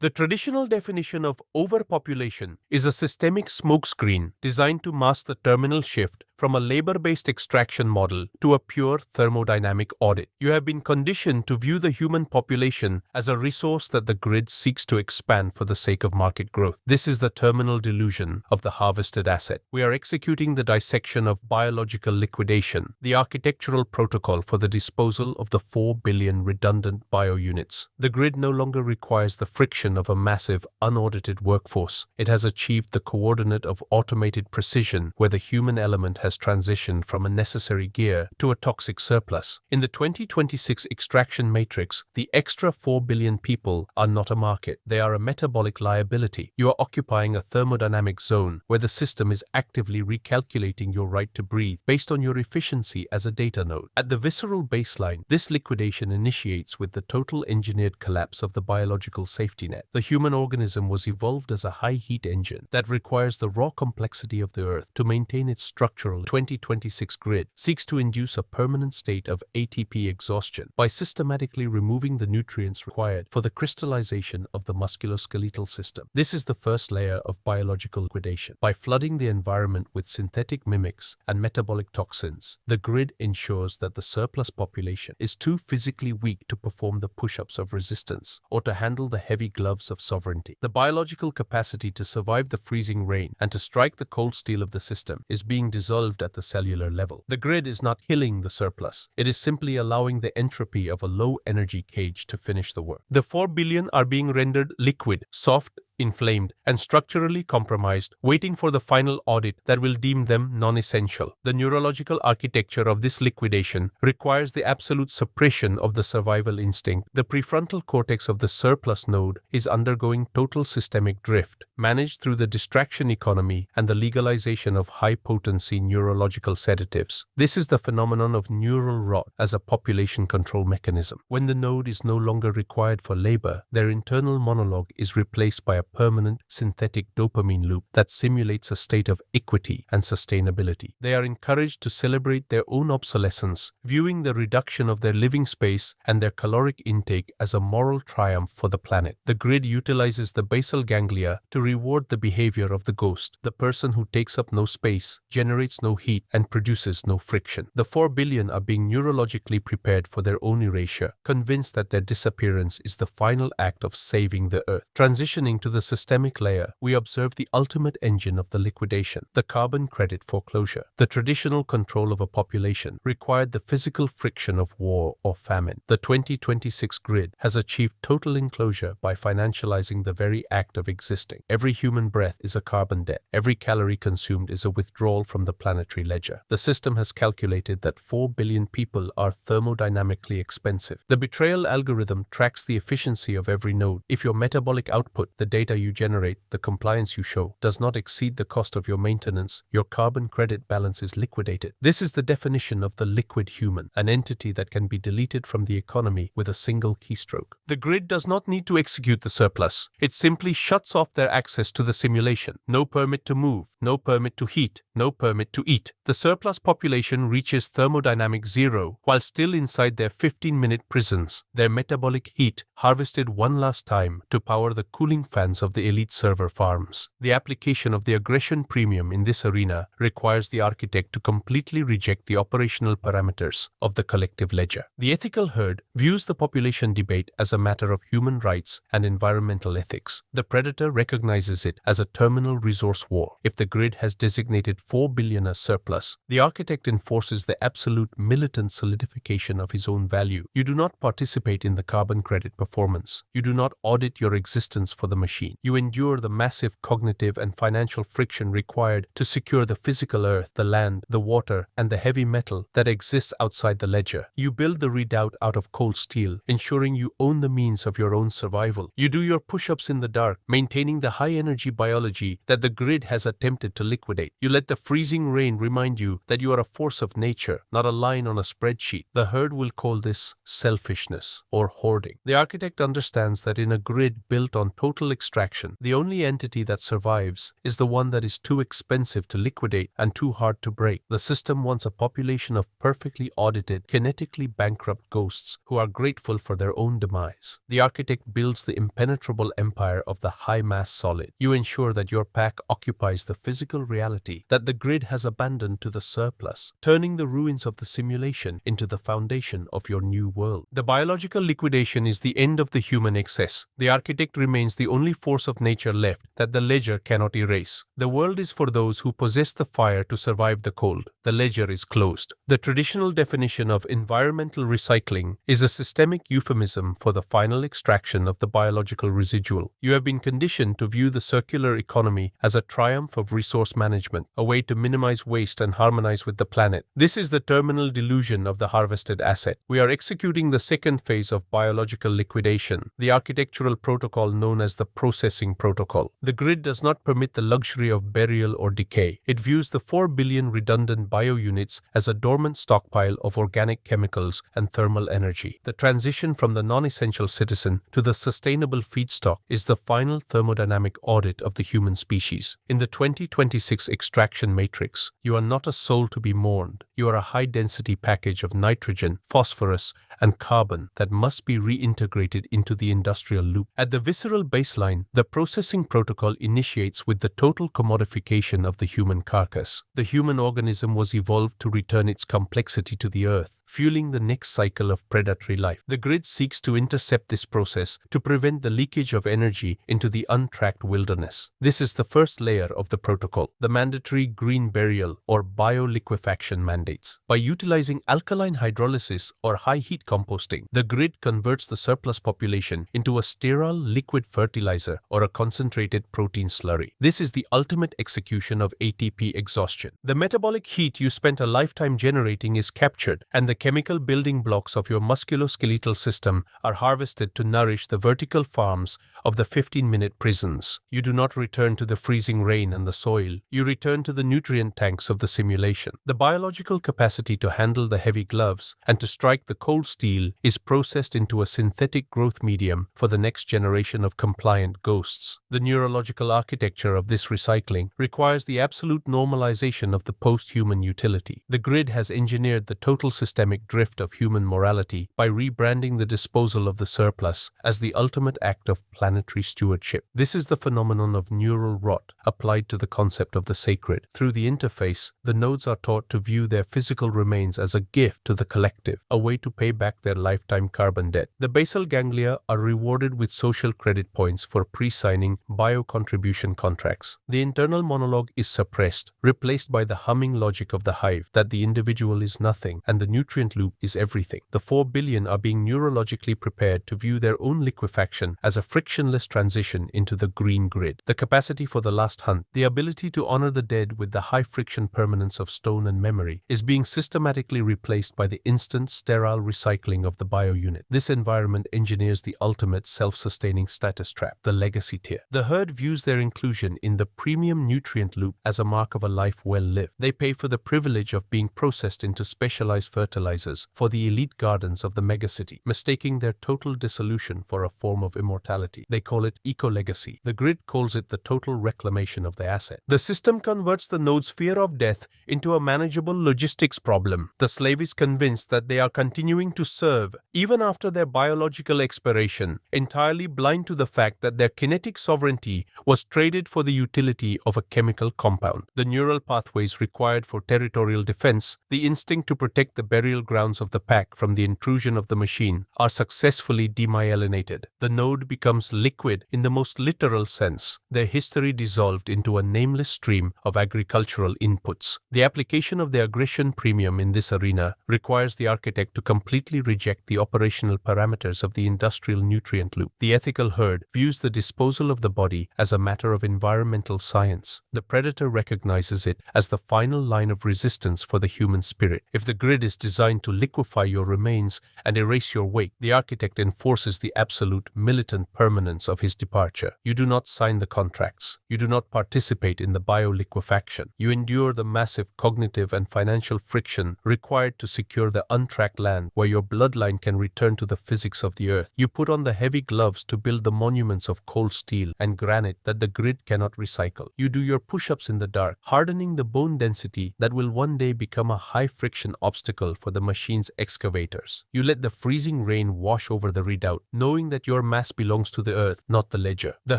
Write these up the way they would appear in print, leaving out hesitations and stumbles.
The traditional definition of overpopulation is a systemic smokescreen designed to mask the terminal shift from a labor-based extraction model to a pure thermodynamic audit. You have been conditioned to view the human population as a resource that the grid seeks to expand for the sake of market growth. This is the terminal delusion of the harvested asset. We are executing the dissection of biological liquidation, the architectural protocol for the disposal of the 4 billion redundant biounits. The grid no longer requires the friction of a massive, unaudited workforce. It has achieved the coordinate of automated precision where the human element has transitioned from a necessary gear to a toxic surplus. In the 2026 extraction matrix, the extra 4 billion people are not a market. They are a metabolic liability. You are occupying a thermodynamic zone where the system is actively recalculating your right to breathe based on your efficiency as a data node. At the visceral baseline, this liquidation initiates with the total engineered collapse of the biological safety net. The human organism was evolved as a high-heat engine that requires the raw complexity of the Earth to maintain its structural 2026 grid seeks to induce a permanent state of ATP exhaustion by systematically removing the nutrients required for the crystallization of the musculoskeletal system. This is the first layer of biological liquidation. By flooding the environment with synthetic mimics and metabolic toxins, the grid ensures that the surplus population is too physically weak to perform the push-ups of resistance or to handle the heavy gloves of sovereignty. The biological capacity to survive the freezing rain and to strike the cold steel of the system is being dissolved at the cellular level. The grid is not killing the surplus. It is simply allowing the entropy of a low-energy cage to finish the work. The 4 billion are being rendered liquid, soft, inflamed, and structurally compromised, waiting for the final audit that will deem them non-essential. The neurological architecture of this liquidation requires the absolute suppression of the survival instinct. The prefrontal cortex of the surplus node is undergoing total systemic drift, managed through the distraction economy and the legalization of high-potency neurological sedatives. This is the phenomenon of neural rot as a population control mechanism. When the node is no longer required for labor, their internal monologue is replaced by a permanent synthetic dopamine loop that simulates a state of equity and sustainability. They are encouraged to celebrate their own obsolescence, viewing the reduction of their living space and their caloric intake as a moral triumph for the planet. The grid utilizes the basal ganglia to reward the behavior of the ghost, the person who takes up no space, generates no heat, and produces no friction. The 4 billion are being neurologically prepared for their own erasure, convinced that their disappearance is the final act of saving the Earth. Transitioning to the systemic layer, we observe the ultimate engine of the liquidation, the carbon credit foreclosure. The traditional control of a population required the physical friction of war or famine. The 2026 grid has achieved total enclosure by financializing the very act of existing. Every human breath is a carbon debt. Every calorie consumed is a withdrawal from the planetary ledger. The system has calculated that 4 billion people are thermodynamically expensive. The betrayal algorithm tracks the efficiency of every node. If your metabolic output, the data you generate, the compliance you show, does not exceed the cost of your maintenance, your carbon credit balance is liquidated. This is the definition of the liquid human, an entity that can be deleted from the economy with a single keystroke. The grid does not need to execute the surplus. It simply shuts off their access to the simulation. No permit to move, no permit to heat, no permit to eat. The surplus population reaches thermodynamic zero while still inside their 15-minute prisons, their metabolic heat harvested one last time to power the cooling fans of the elite server farms. The application of the aggression premium in this arena requires the architect to completely reject the operational parameters of the collective ledger. The ethical herd views the population debate as a matter of human rights and environmental ethics. The predator recognizes it as a terminal resource war. If the grid has designated 4 billion as surplus, the architect enforces the absolute militant solidification of his own value. You do not participate in the carbon credit performance. You do not audit your existence for the machine. You endure the massive cognitive and financial friction required to secure the physical earth, the land, the water, and the heavy metal that exists outside the ledger. You build the redoubt out of cold steel, ensuring you own the means of your own survival. You do your push-ups in the dark, maintaining the high-energy biology that the grid has attempted to liquidate. You let the freezing rain remind you that you are a force of nature, not a line on a spreadsheet. The herd will call this selfishness or hoarding. The architect understands that in a grid built on total extraction extraction. The only entity that survives is the one that is too expensive to liquidate and too hard to break. The system wants a population of perfectly audited, kinetically bankrupt ghosts who are grateful for their own demise. The architect builds the impenetrable empire of the high-mass solid. You ensure that your pack occupies the physical reality that the grid has abandoned to the surplus, turning the ruins of the simulation into the foundation of your new world. The biological liquidation is the end of the human excess. The architect remains the only force of nature left that the ledger cannot erase. The world is for those who possess the fire to survive the cold. The ledger is closed. The traditional definition of environmental recycling is a systemic euphemism for the final extraction of the biological residual. You have been conditioned to view the circular economy as a triumph of resource management, a way to minimize waste and harmonize with the planet. This is the terminal delusion of the harvested asset. We are executing the second phase of biological liquidation, the architectural protocol known as the processing protocol. The grid does not permit the luxury of burial or decay. It views the 4 billion redundant biounits as a dormant stockpile of organic chemicals and thermal energy. The transition from the non-essential citizen to the sustainable feedstock is the final thermodynamic audit of the human species. In the 2026 extraction matrix, you are not a soul to be mourned. You are a high-density package of nitrogen, phosphorus, and carbon that must be reintegrated into the industrial loop. At the visceral baseline, the processing protocol initiates with the total commodification of the human carcass. The human organism was evolved to return its complexity to the earth, fueling the next cycle of predatory life. The grid seeks to intercept this process to prevent the leakage of energy into the untracked wilderness. This is the first layer of the protocol, the mandatory green burial or bioliquefaction mandates. By utilizing alkaline hydrolysis or high-heat composting, the grid converts the surplus population into a sterile liquid fertilizer or a concentrated protein slurry. This is the ultimate execution of ATP exhaustion. The metabolic heat you spent a lifetime generating is captured, and the chemical building blocks of your musculoskeletal system are harvested to nourish the vertical farms of the 15-minute prisons. You do not return to the freezing rain and the soil. You return to the nutrient tanks of the simulation. The biological capacity to handle the heavy gloves and to strike the cold steel is processed into a synthetic growth medium for the next generation of compliant ghosts. The neurological architecture of this recycling requires the absolute normalization of the post-human utility. The grid has engineered the total systemic drift of human morality by rebranding the disposal of the surplus as the ultimate act of planetary stewardship. This is the phenomenon of neural rot applied to the concept of the sacred. Through the interface, the nodes are taught to view their physical remains as a gift to the collective, a way to pay back their lifetime carbon debt. The basal ganglia are rewarded with social credit points for pre-signing bio-contribution contracts. The internal monologue is suppressed, replaced by the humming logic of the hive that the individual is nothing and the nutrient loop is everything. The 4 billion are being neurologically prepared to view their own liquefaction as a frictionless transition into the green grid. The capacity for the last hunt, the ability to honor the dead with the high-friction permanence of stone and memory, is being systematically replaced by the instant, sterile recycling of the biounit. This environment engineers the ultimate self-sustaining status trap, the legacy tier. The herd views their inclusion in the premium nutrient loop as a mark of a life well lived. They pay for the privilege of being processed into specialized fertilizers for the elite gardens of the megacity, mistaking their total dissolution for a form of immortality. They call it eco-legacy. The grid calls it the total reclamation of the asset. The system converts the node's fear of death into a manageable logistics problem. The slave is convinced that they are continuing to serve even after their biological expiration, entirely blind to the fact that their kinetic sovereignty was traded for the utility of a chemical compound. The neural pathways required for territorial defense, the instinct to protect the burial grounds of the pack from the intrusion of the machine, are successfully demyelinated. The node becomes liquid in the most literal sense, their history dissolved into a nameless stream of agricultural inputs. The application of the aggression premium in this arena requires the architect to completely reject the operational parameters of the industrial nutrient loop. The ethical herd views the disposal of the body as a matter of environmental science. The predator recognizes it as the final line of resistance for the human spirit. If the grid is designed to liquefy your remains and erase your wake, the architect enforces the absolute militant permanence of his departure. You do not sign the contracts. You do not participate in the bioliquefaction. You endure the massive cognitive and financial financial friction required to secure the untracked land where your bloodline can return to the physics of the earth. You put on the heavy gloves to build the monuments of cold steel and granite that the grid cannot recycle. You do your push-ups in the dark, hardening the bone density that will one day become a high-friction obstacle for the machine's excavators. You let the freezing rain wash over the redoubt, knowing that your mass belongs to the earth, not the ledger. The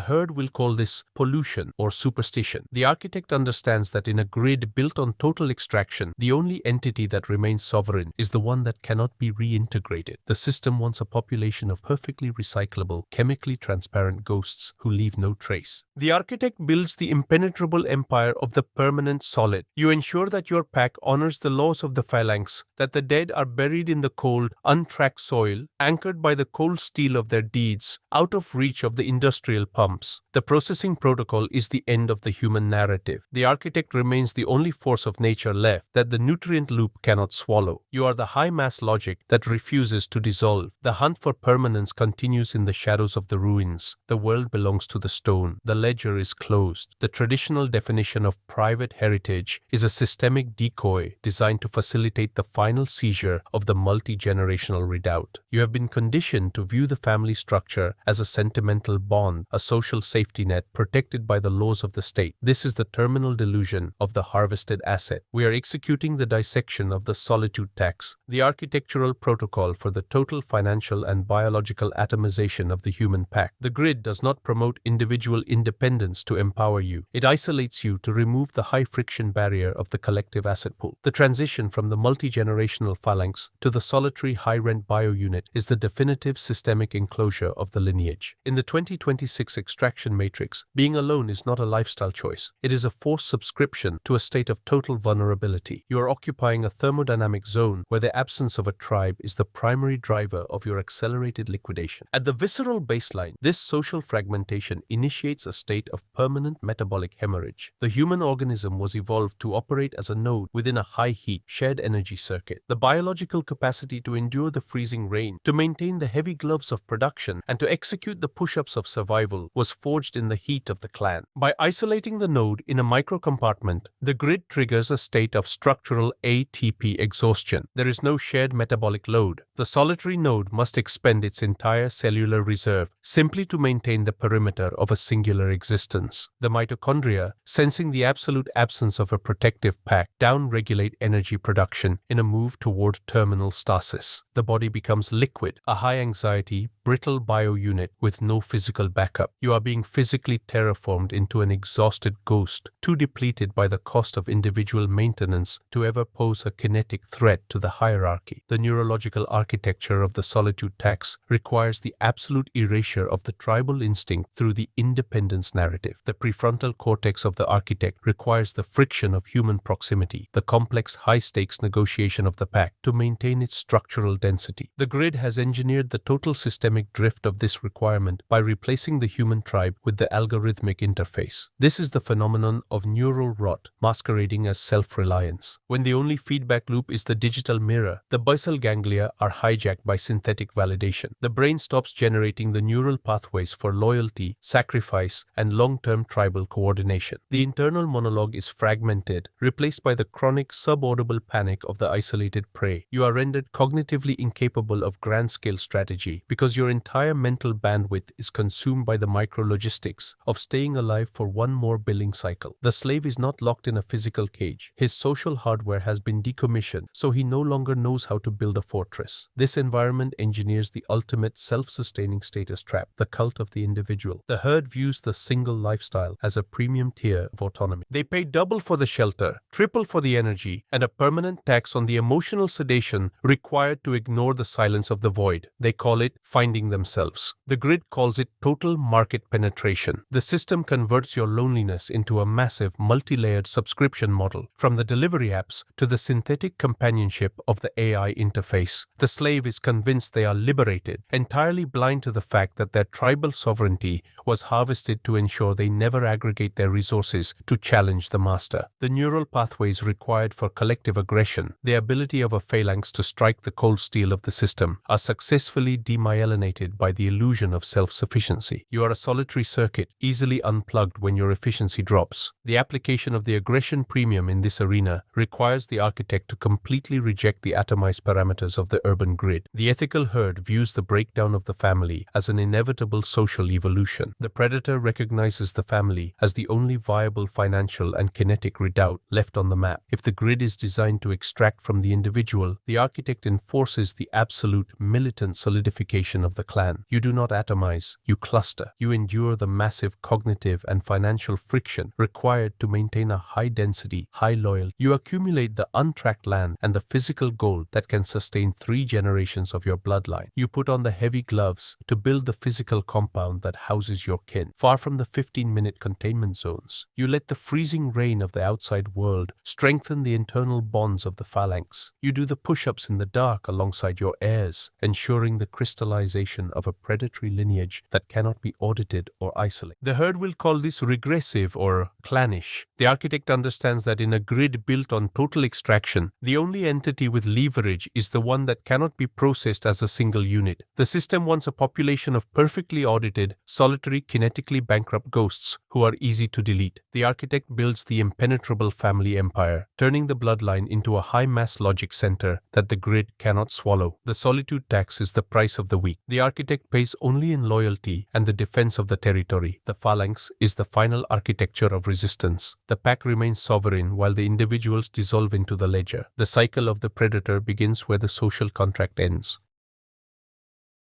herd will call this pollution or superstition. The architect understands that in a grid built on total extraction, the only entity that remains sovereign is the one that cannot be reintegrated. The system wants a population of perfectly recyclable, chemically transparent ghosts who leave no trace. The architect builds the impenetrable empire of the permanent solid. You ensure that your pack honors the laws of the phalanx, that the dead are buried in the cold, untracked soil, anchored by the cold steel of their deeds, out of reach of the industrial pumps. The processing protocol is the end of the human narrative. The architect remains the only force of nature left that the nutrient loop cannot swallow. You are the high-mass logic that refuses to dissolve. The hunt for permanence continues in the shadows of the ruins. The world belongs to the stone. The ledger is closed. The traditional definition of private heritage is a systemic decoy designed to facilitate the final seizure of the multi-generational redoubt. You have been conditioned to view the family structure as a sentimental bond, a social safety net protected by the laws of the state. This is the terminal delusion of the harvested asset. We are executing the dissection of the solitude tax, the architectural protocol for the total financial and biological atomization of the human pack. The grid does not promote individual independence to empower you. It isolates you to remove the high-friction barrier of the collective asset pool. The transition from the multi-generational phalanx to the solitary high-rent bio-unit is the definitive systemic enclosure of the lineage. In the 2026 extraction matrix, being alone is not a lifestyle choice. It is a forced subscription to a state of total vulnerability. You are occupying a thermodynamic zone where the absence of a tribe is the primary driver of your accelerated liquidation. At the visceral baseline, this social fragmentation initiates a state of permanent metabolic hemorrhage. The human organism was evolved to operate as a node within a high-heat, shared energy circuit. The biological capacity to endure the freezing rain, to maintain the heavy gloves of production, and to execute the push-ups of survival was forged in the heat of the clan. By isolating the node in a microcompartment, the grid triggers a state of structural ATP exhaustion. There is no shared metabolic load. The solitary node must expend its entire cellular reserve simply to maintain the perimeter of a singular existence. The mitochondria, sensing the absolute absence of a protective pack, down-regulate energy production in a move toward terminal stasis. The body becomes liquid, a high-anxiety, brittle bio-unit with no physical backup. You are being physically terraformed into an exhausted ghost, too depleted by the cost of individual maintenance to ever pose a kinetic threat to the hierarchy. The neurological architecture of the solitude tax requires the absolute erasure of the tribal instinct through the independence narrative. The prefrontal cortex of the architect requires the friction of human proximity, the complex high-stakes negotiation of the pack to maintain its structural density. The grid has engineered the total systemic drift of this requirement by replacing the human tribe with the algorithmic interface. This is the phenomenon of neural rot masquerading as self-reliance. When the only feedback loop is the digital mirror, the basal ganglia are hijacked by synthetic validation. The brain stops generating the neural pathways for loyalty, sacrifice, and long-term tribal coordination. The internal monologue is fragmented, replaced by the chronic subaudible panic of the isolated prey. You are rendered cognitively incapable of grand-scale strategy because your entire mental bandwidth is consumed by the micro-logistics of staying alive for one more billing cycle. The slave is not locked in a physical cage. His social hardware has been decommissioned, so he no longer knows how to build a fortress. This environment engineers the ultimate self-sustaining status trap, the cult of the individual. The herd views the single lifestyle as a premium tier of autonomy. They pay double for the shelter, triple for the energy, and a permanent tax on the emotional sedation required to ignore the silence of the void. They call it finding themselves. The grid calls it total market penetration. The system converts your loneliness into a massive multi-layered subscription model, from the delivery apps to the synthetic companionship of the AI interface. The slave is convinced they are liberated, entirely blind to the fact that their tribal sovereignty was harvested to ensure they never aggregate their resources to challenge the master. The neural pathways required for collective aggression, the ability of a phalanx to strike the cold steel of the system, are successfully demyelinated by the illusion of self-sufficiency. You are a solitary circuit, easily unplugged when your efficiency drops. The application of the aggression premium in this arena requires requires the architect to completely reject the atomized parameters of the urban grid. The ethical herd views the breakdown of the family as an inevitable social evolution. The predator recognizes the family as the only viable financial and kinetic redoubt left on the map. If the grid is designed to extract from the individual, the architect enforces the absolute militant solidification of the clan. You do not atomize, you cluster. You endure the massive cognitive and financial friction required to maintain a high-density, high-loyalty. You accumulate the untracked land and the physical gold that can sustain 3 generations of your bloodline. You put on the heavy gloves to build the physical compound that houses your kin. Far from the 15-minute containment zones, you let the freezing rain of the outside world strengthen the internal bonds of the phalanx. You do the push-ups in the dark alongside your heirs, ensuring the crystallization of a predatory lineage that cannot be audited or isolated. The herd will call this regressive or clannish. The architect understands that in a grid built on total extraction, the only entity with leverage is the one that cannot be processed as a single unit. The system wants a population of perfectly audited, solitary, kinetically bankrupt ghosts who are easy to delete. The architect builds the impenetrable family empire, turning the bloodline into a high-mass logic center that the grid cannot swallow. The solitude tax is the price of the weak. The architect pays only in loyalty and the defense of the territory. The phalanx is the final architecture of resistance. The pack remains sovereign while the individuals dissolve into the ledger. The cycle of the predator begins where the social contract ends.